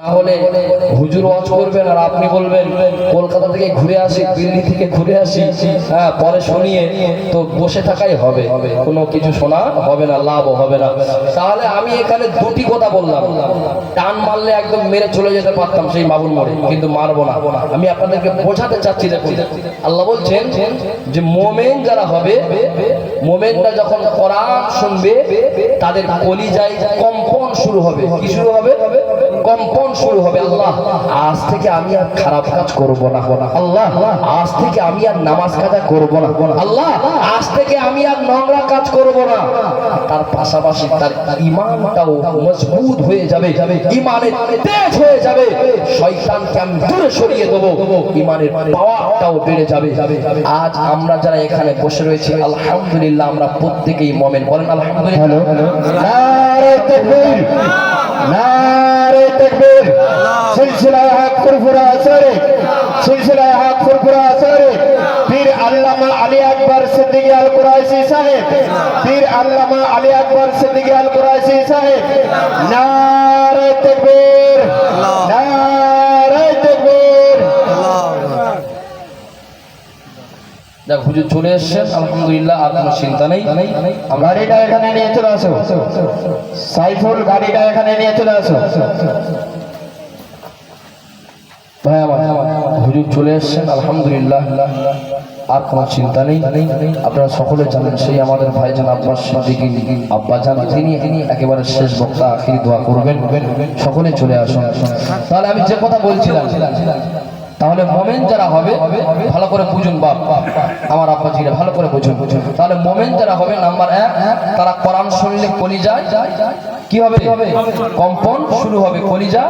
তাহলে হুজুর ওয়াজ করবেন আর আপনি বলবেন কলকাতা থেকে ঘুরে আসি, দিল্লি থেকে ঘুরে আসি, হ্যাঁ পরে শুনিয়ে তো বসে থাকাই হবে, কোনো কিছু শোনা হবে না, লাভ হবে না। তাহলে আমি এখানে দুটি কথা বললাম, টান মারলে একদম মেরে চলে যেতে পারতাম সেই মাবুল মোড়ে, কিন্তু মারবো না। আমি আপনাদেরকে বোঝাতে চাচ্ছি, দেখুন আল্লাহ বলছেন যে মোমেন যারা হবে, মোমেনরা যখন কোরআন শুনবে তাদের কলিজায় কম্পন শুরু হবে। কি শুরু হবে? কম্পন শুরু হবে। আল্লাহ আজ থেকে আমি আর খারাপ কাজ করব না, আল্লাহ আজ থেকে আমি আর নামাজ কাজা করব না, আল্লাহ আজ থেকে আমি আর নোংরা কাজ করব না। তার পাশাপাশি তার ঈমানটাও মজবুত হয়ে যাবে, ঈমানের তেজ হয়ে যাবে, শয়তানকে আমি দূরে সরিয়ে দেব, ঈমানের পাওয়ারটাও বেড়ে যাবে। আজ আমরা যারা এখানে বসে রয়েছি আলহামদুলিল্লাহ আমরা প্রত্যেকেই মুমিন। বলেন আলহামদুলিল্লাহ। নারে তাকবীর, নারে তাকবীর। সিলসিলা হক ফুরফুরা আসরে, সিলসিলা হক ফুরফুরা আসরে পীর আল্লামা আলী আকবর সিদ্দিকী আল কুরাইশি সাহেব, পীর আল্লামা আলী আকবর সিদ্দিকী আল কুরাইশি সাহেব। নারে তাকবীর, নারে তাকবীর। দেখ হুজুর চলে এসেছেন আলহামদুলিল্লাহ, আর কোনো চিন্তা নেই। গাড়িটা এখানে নিয়ে চলে আসো, সাইফুল গাড়িটা এখানে নিয়ে চলে আসো। ভাই আমার হুজুর চলে এসেছেন আলহামদুলিল্লাহ, আর কোনো চিন্তা নেই। আপনারা সকলে জানেন সেই আমাদের ভাইজান আব্বাস সিদ্দিকী আব্বাজান, তিনি একেবারে শেষ বক্তা, আখিরি দোয়া করবেন। সকলে চলে আসুন। তাহলে আমি যে কথা বলছিলাম, তাহলে মোমেন যারা হবে ভালো করে বুঝুন, বাপ আমার আব্বাজিরা ভালো করে বুঝুন। তাহলে মোমেন যারা হবে, নাম্বার 1 তারা কোরআন শুনলে কলিজায় কি হবে? কম্পন শুরু হবে, কলিজা